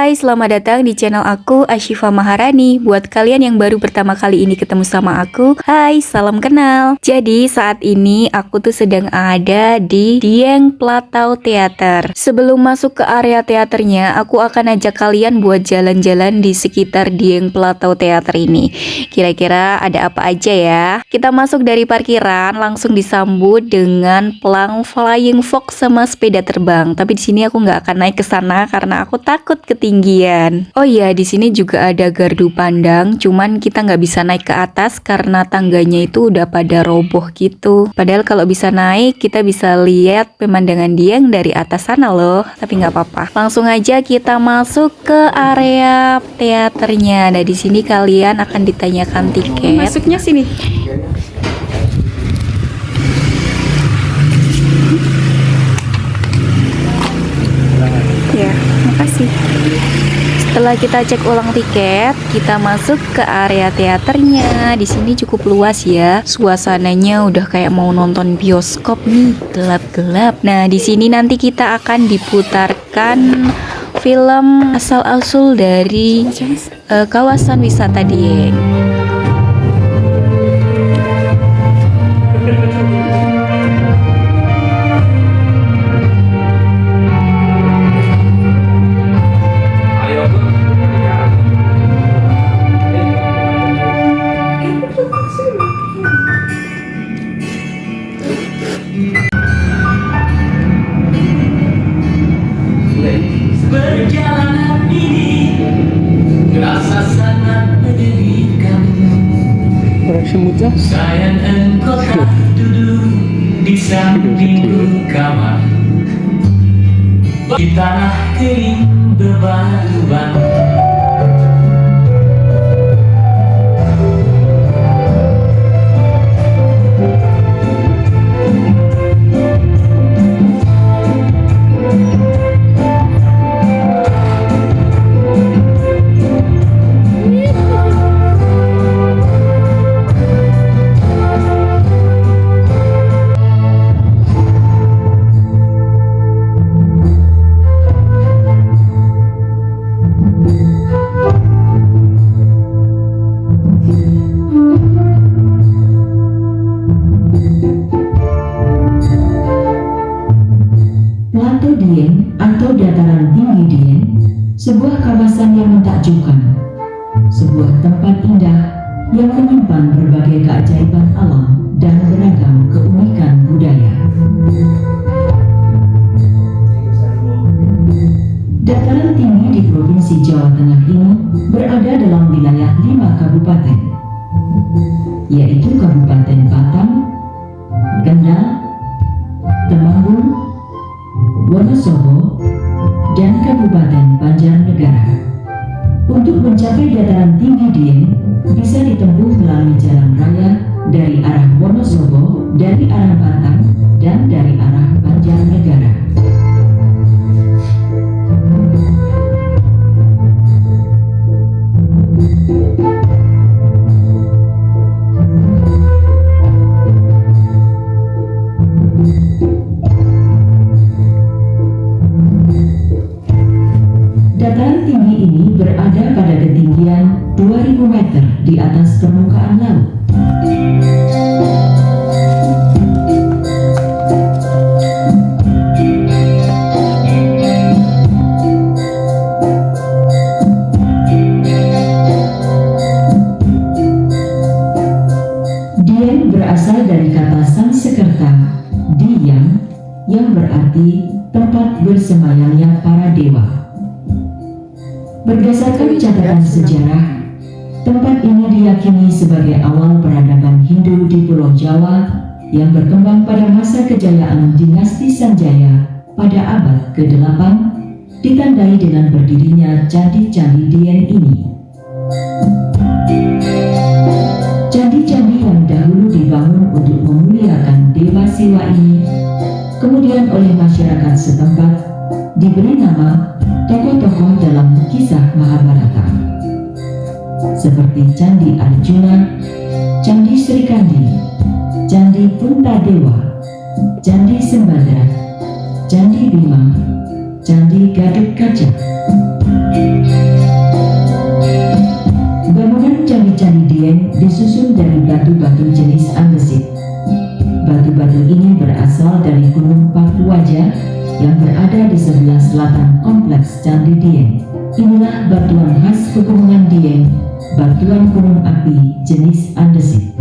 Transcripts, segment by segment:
Hai, selamat datang di channel aku, Ashifa Maharani. Buat kalian yang baru pertama kali ini ketemu sama aku, hai, salam kenal. Jadi saat ini aku tuh sedang ada di Dieng Platau Theater. Sebelum masuk ke area teaternya, aku akan ajak kalian buat jalan-jalan di sekitar Dieng Platau Theater ini. Kira-kira ada apa aja ya? Kita masuk dari parkiran, langsung disambut dengan pelang flying fox sama sepeda terbang. Tapi di sini aku nggak akan naik ke sana karena aku takut ketinggian. Oh iya, di sini juga ada gardu pandang, cuman kita nggak bisa naik ke atas karena tangganya itu udah pada roboh gitu. Padahal kalau bisa naik, kita bisa lihat pemandangan Dieng dari atas sana loh. Tapi nggak apa-apa. Langsung aja kita masuk ke area teaternya. Nah, di sini kalian akan ditanyakan tiket. Masuknya sini. Ya, makasih. Setelah kita cek ulang tiket, kita masuk ke area teaternya. Di sini cukup luas ya. Suasananya udah kayak mau nonton bioskop nih, gelap-gelap. Nah, di sini nanti kita akan diputarkan film asal-usul dari kawasan wisata Dieng. Perjalanan ini terasa sangat menderitkan. Sayang engkau tak duduk di sampingku kawan, di tanah kering bebatu-batu. Plato Dieng atau dataran tinggi Dieng, sebuah kawasan yang mentakjubkan, sebuah tempat indah yang menyimpan berbagai keajaiban alam dan beragam keunikan budaya. Dataran tinggi di Provinsi Jawa Tengah ini berada dalam wilayah 5 kabupaten, yaitu Kabupaten Batang, Kendal, Temanggung, Wonosobo, dan Kabupaten Banjarnegara. Untuk mencapai dataran tinggi Dieng bisa ditempuh melalui jalan raya dari arah Wonosobo, dari arah Batang, dan dari arah Banjarnegara. Dataran tinggi ini berada pada ketinggian 2000 meter di atas permukaan laut. Dieng berasal dari kata Sanskerta Diyang, yang berarti tempat bersemayamnya para dewa. Berdasarkan catatan sejarah, tempat ini diyakini sebagai awal peradaban Hindu di Pulau Jawa yang berkembang pada masa kejayaan dinasti Sanjaya pada abad ke-8, ditandai dengan berdirinya candi-candi Dieng ini. Candi-candi yang dahulu dibangun untuk memuliakan dewa Siwa ini, kemudian oleh masyarakat setempat diberi nama tokoh-tokoh dalam kisah Mahabharata, seperti Candi Arjuna, Candi Srikandi, Candi Puntadewa, Candi Sembadra, Candi Bima, Candi Gatotkaca. disusun dari batu-batu jenis andesit. Batu-batu ini berasal dari Gunung Pakuaja yang berada di sebelah selatan kompleks Candi Dieng. Inilah batuan khas Pegunungan Dieng, batuan gunung api jenis andesit.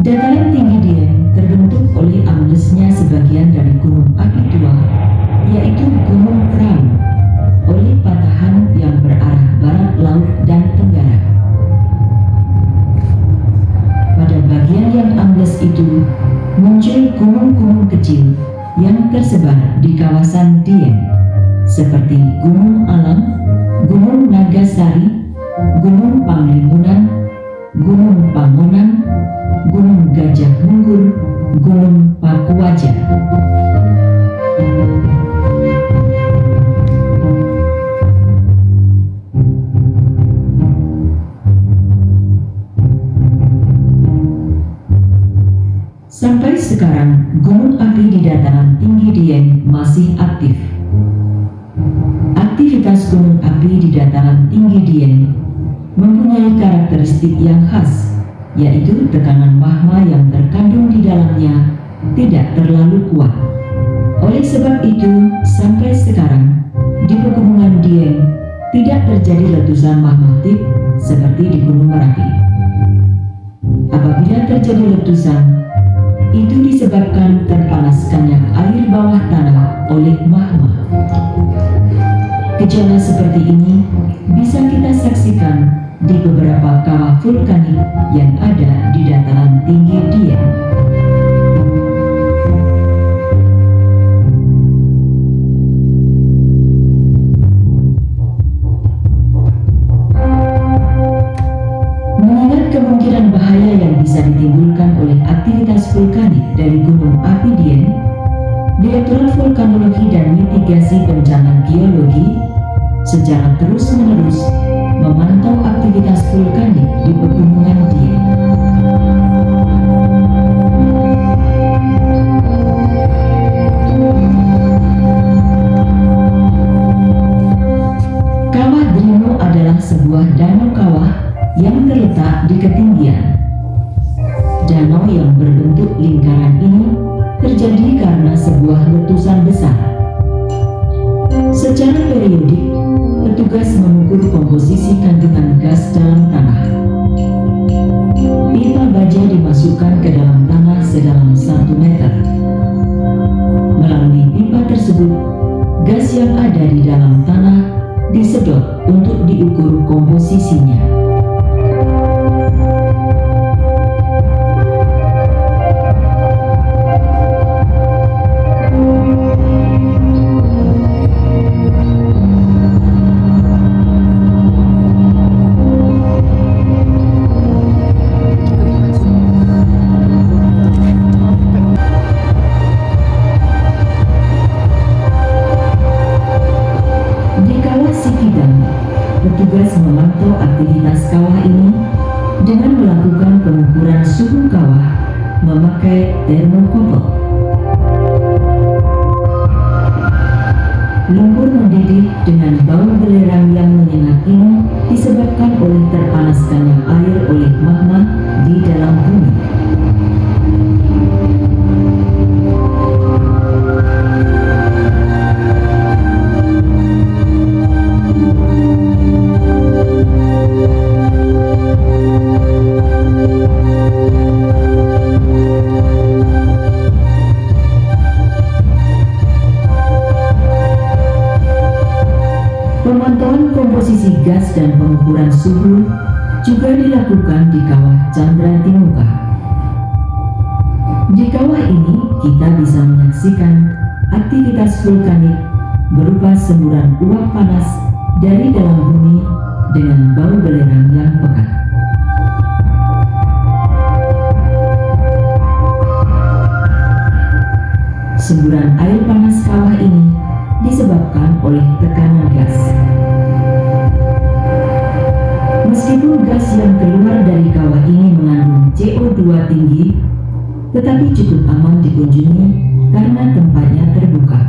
Dataran tinggi Dieng terbentuk oleh amblesnya sebagian dari gunung api tua, yaitu Gunung Perahu, oleh patahan yang berarah barat laut dan tenggara. Pada bagian yang ambles itu, muncul gunung-gunung kecil yang tersebar di kawasan Dieng, seperti Gunung Alang, Gunung Nagasari, Gunung Panglipunan, Gunung Pangonan, Gunung Gajah Mungkur, Gunung Pakuaja. Sampai sekarang, gunung api di dataran tinggi Dieng masih aktif. Aktivitas gunung api di dataran tinggi Dieng mempunyai karakteristik yang khas, yaitu tekanan magma yang terkandung di dalamnya tidak terlalu kuat. Oleh sebab itu, sampai sekarang di Pegunungan Dieng tidak terjadi letusan magmatik seperti di Gunung Merapi. Apabila terjadi letusan, itu disebabkan terpanaskannya air bawah tanah oleh magma. Gejala seperti ini bisa kita saksikan di beberapa kawah vulkanik yang ada di dataran tinggi Dieng. Mengingat kemungkinan bahaya yang bisa ditimbulkan oleh aktivitas vulkanik dari gunung api Dieng, Direktorat Vulkanologi dan Mitigasi Bencana Geologi secara terus-menerus memantau aktivitas vulkanik di Pegunungan Dieng. Kawah Drino adalah sebuah danau kawah yang terletak di ketinggian. Danau yang berbentuk lingkaran ini terjadi karena sebuah letusan besar. Secara periodik, petugas mengukur komposisi kandungan gas dalam tanah. Pipa baja dimasukkan ke dalam tanah sedalam 1 meter. Melalui pipa tersebut, gas yang ada di dalam tanah disedot untuk diukur komposisinya. Petugas memantau aktivitas kawah ini dengan melakukan pengukuran suhu kawah memakai termokouple. Lumpur mendidih dengan bau belerang yang menyengat ini disebabkan oleh terpanaskannya air oleh magma di dalam bumi. Pemantauan komposisi gas dan pengukuran suhu juga dilakukan di kawah Chandra Timuka. Di kawah ini kita bisa menyaksikan aktivitas vulkanik berupa semburan uap panas dari dalam bumi dengan bau belerang yang pekat. semburan air panas kawah ini disebabkan oleh tekanan gas. Meskipun gas yang keluar dari kawah ini mengandung CO2 tinggi, tetapi cukup aman dikunjungi karena tempatnya terbuka.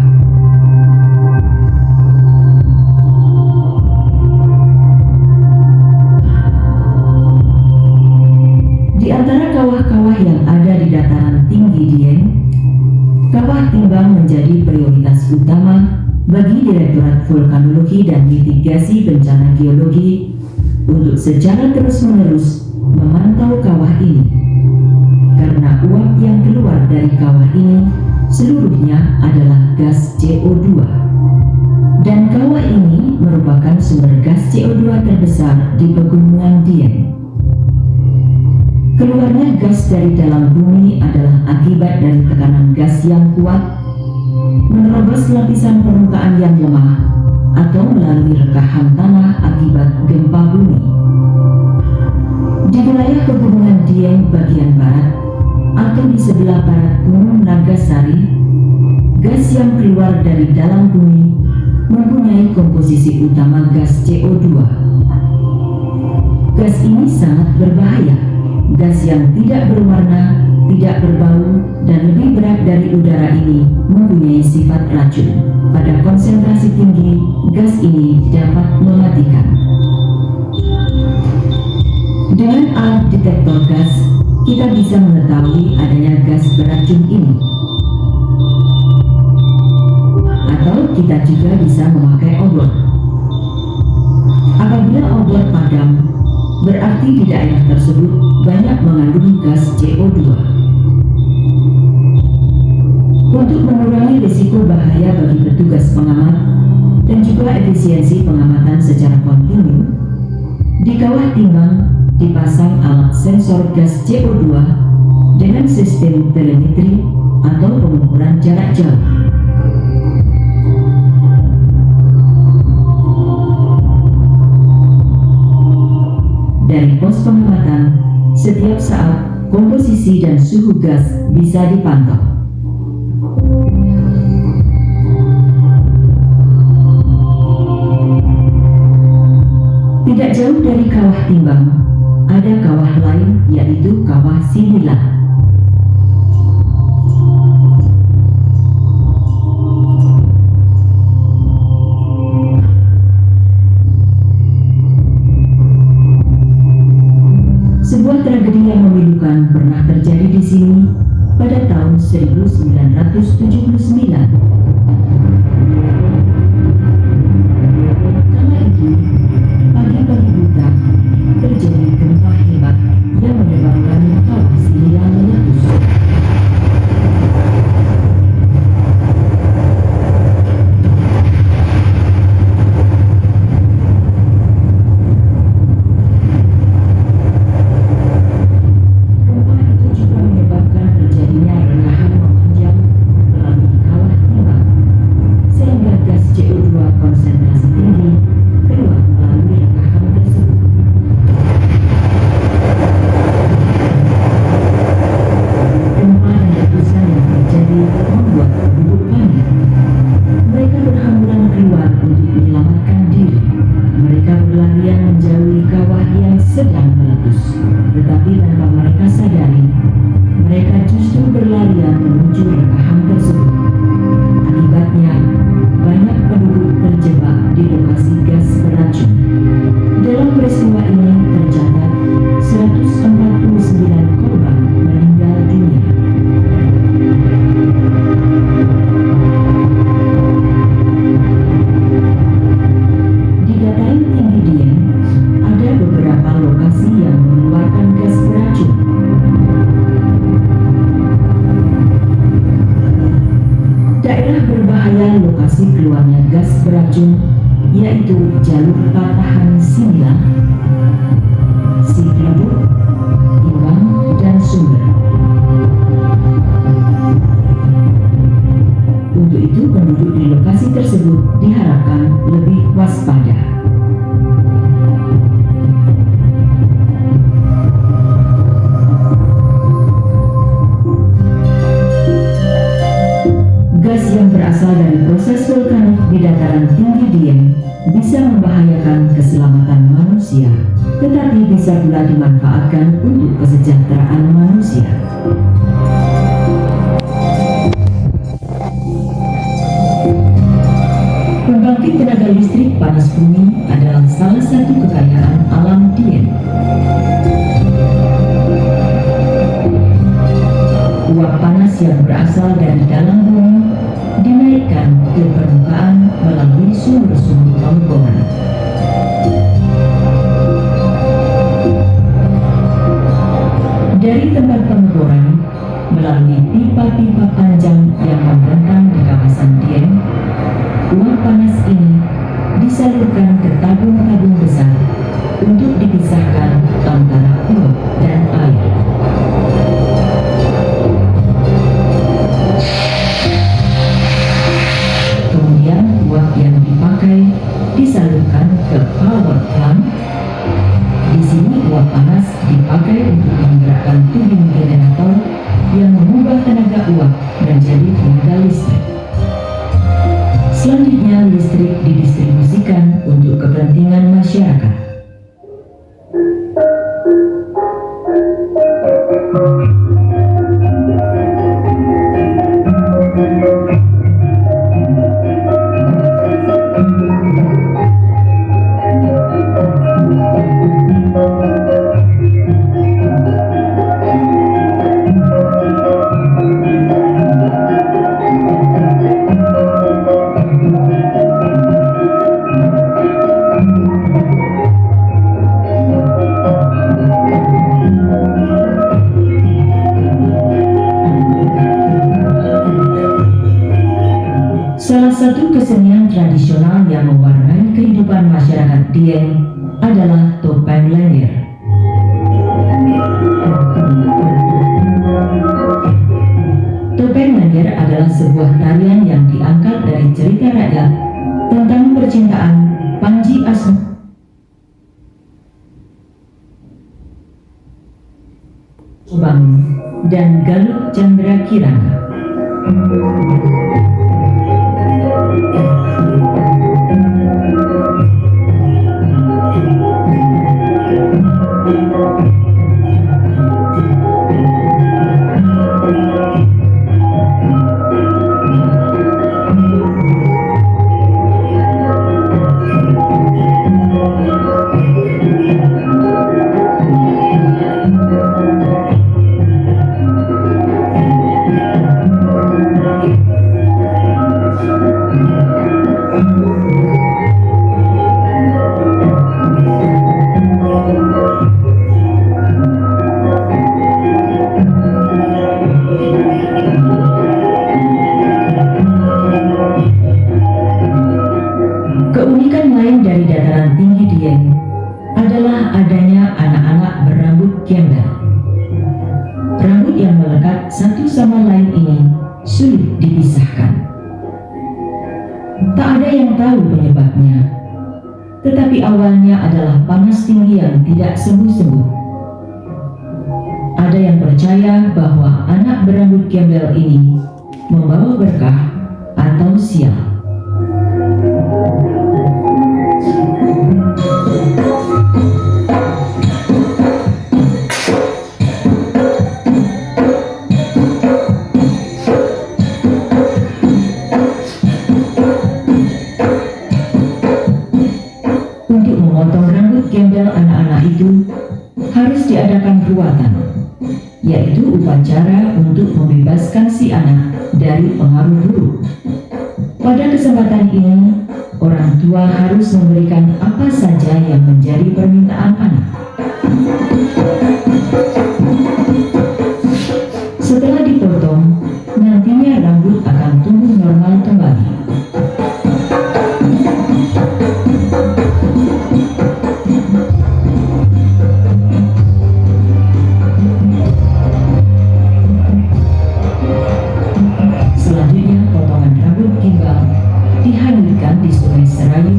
Di antara kawah-kawah yang ada di dataran tinggi Dieng, Kawah Timbang menjadi prioritas utama bagi Direktorat Vulkanologi dan Mitigasi Bencana Geologi untuk secara terus-menerus memantau kawah ini. Karena uap yang keluar dari kawah ini seluruhnya adalah gas CO2. Dan kawah ini merupakan sumber gas CO2 terbesar di Pegunungan Dieng. Keluarnya gas dari dalam bumi adalah akibat dari tekanan gas yang kuat, menerobos lapisan permukaan yang lemah, atau melalui rekahan tanah akibat gempa bumi. Di wilayah Pegunungan Dieng bagian barat, atau di sebelah barat Gunung Nagasari, gas yang keluar dari dalam bumi mempunyai komposisi utama gas CO2. Gas ini sangat berbahaya. Gas yang tidak berwarna, tidak berbau, dan lebih berat dari udara ini mempunyai sifat racun. Pada konsentrasi tinggi, gas ini dapat mematikan. Dengan alat detektor gas, kita bisa mengetahui adanya gas beracun ini. Atau kita juga bisa memakai oblak. Apabila oblak padam, berarti di daerah tersebut banyak mengandung gas CO2. Untuk mengurangi risiko bahaya bagi petugas pengamat dan juga efisiensi pengamatan secara kontinu, di Kawah Timbang dipasang alat sensor gas CO2 dengan sistem telemetri atau pengukuran jarak jauh. Dari pos pengamatan, setiap saat komposisi dan suhu gas bisa dipantau. Tidak jauh dari Kawah Timbang, ada kawah lain yaitu Kawah Sinila. Sebuah tragedi yang memilukan pernah terjadi di sini pada tahun 1979. Kala itu, pagi-pagi buta, terjadi gempa hebat yang menyebabkan Kawah Sinila meletus. ini bisa pula dimanfaatkan untuk kesejahteraan manusia. Pembangkit tenaga listrik panas bumi adalah salah satu kekayaan alam Dieng. Uap panas yang berasal dari dalam bumi dinaikkan ke permukaan melalui sumur-sumur pengeboran. Dari tempat pengeboran, melalui pipa-pipa panjang yang membentang di kawasan Dieng, uap panas ini disalurkan ke tabung-tabung besar untuk dipisahkan antara uap dan air. Kemudian uap yang dipakai disalurkan ke power plant. Di sini uap panas dipakai untuk menggerakkan tubing generator yang mengubah tenaga uap menjadi tenaga listrik. Selanjutnya listrik didistribusikan untuk kepentingan masyarakat. Salah satu kesenian tradisional yang mewarnai kehidupan masyarakat Dieng adalah topeng Lengger. Topeng Lengger adalah sebuah tarian yang diangkat dari cerita rakyat tentang percintaan Panji Asma Bangun dan Galuh Chandra Kirana. Keunikan lain dari dataran tinggi Dieng adalah adanya anak-anak berambut gembel. Rambut yang melekat satu sama lain ini sulit dipisahkan. Tak ada yang tahu penyebabnya, tetapi awalnya adalah panas tinggi yang tidak sembuh-sembuh. Ada yang percaya bahwa anak berambut gembel ini membawa berkah atau sial. Untuk memotong rambut gembel anak-anak itu harus diadakan ruatan, yaitu upacara untuk membebaskan si anak dari pengaruh buruk. Pada kesempatan ini, orang tua harus memberikan apa saja yang menjadi permintaan anak. Setelah dipotong, nantinya rambut akan tumbuh normal kembali. Selanjutnya, potongan rambut gimbal dihanyutkan di Sungai Serayu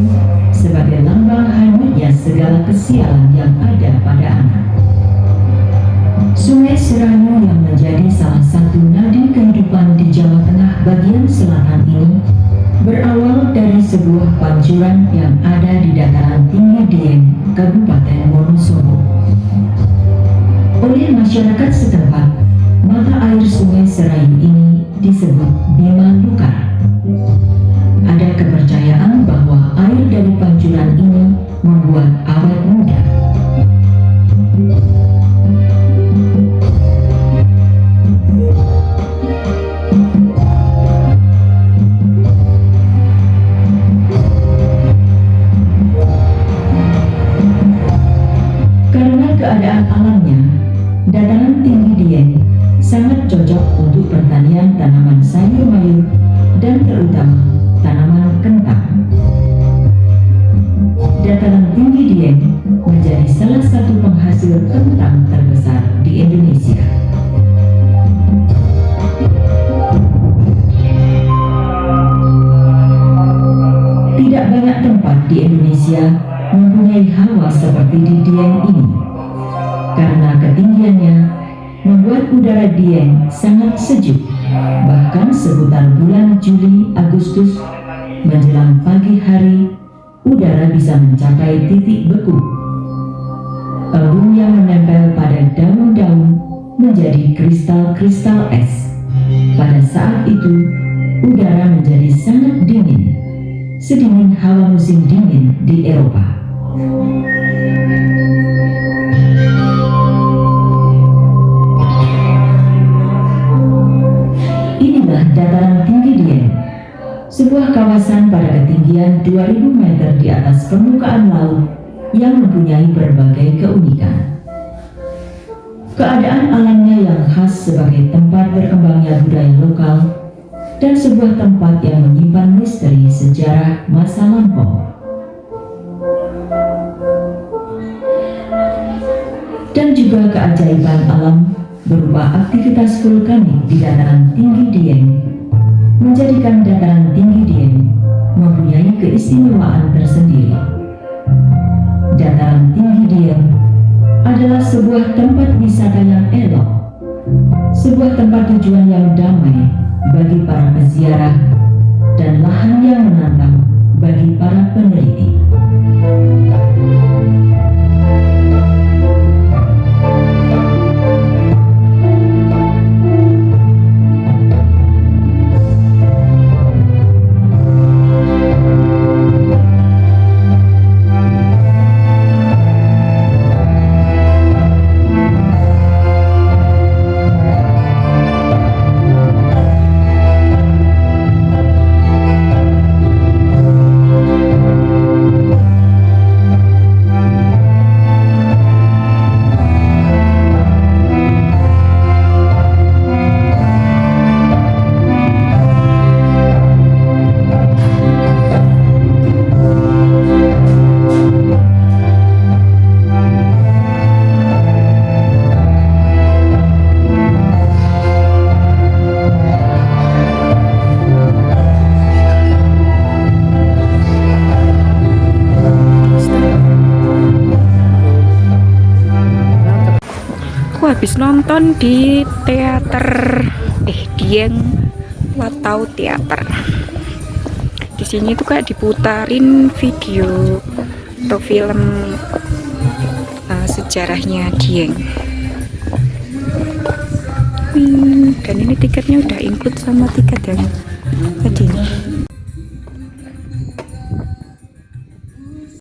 sebagai lambang hanyutnya segala kesialan yang ada pada anak. Sungai Serayu yang menjadi salah satu nadi kehidupan di Jawa Tengah bagian selatan ini berawal dari sebuah pancuran yang ada di dataran tinggi Dieng, Kabupaten Wonosobo. masyarakat setempat, mata air sungai Serayu ini disebut Bima Lukar. Ada kepercayaan bahwa air dari pancuran ini membuat awet muda. Karena keadaan alamnya, dataran tinggi Dieng sangat cocok untuk pertanian tanaman sayur mayur dan terutama tanaman kentang. Dataran tinggi Dieng menjadi salah satu penghasil kentang terbesar di Indonesia. Tidak banyak tempat di Indonesia mempunyai hawa seperti di Dieng ini, karena ketinggiannya membuat udara Dieng sangat sejuk. Bahkan seputar bulan Juli Agustus menjelang pagi hari, udara bisa mencapai titik beku. Embun yang menempel pada daun-daun menjadi kristal-kristal es. Pada saat itu, udara menjadi sangat dingin, sedingin hawa musim dingin di Eropa. Inilah dataran tinggi Dieng, sebuah kawasan pada ketinggian 2000 meter di atas permukaan laut yang mempunyai berbagai keunikan. Keadaan alamnya yang khas sebagai tempat berkembangnya budaya lokal dan sebuah tempat yang menyimpan misteri sejarah masa lampau. Dan juga keajaiban alam berupa aktivitas vulkanik di dataran tinggi Dieng menjadikan dataran tinggi Dieng mempunyai keistimewaan tersendiri. Dataran tinggi Dieng adalah sebuah tempat wisata yang elok, sebuah tempat tujuan yang damai bagi para peziarah dan lahan yang menantang bagi para peneliti. Aku habis nonton di teater Dieng Watau Teater. Di sini tuh kayak diputarin video atau film sejarahnya Dieng. Dan ini tiketnya udah include sama tiket yang tadi nih.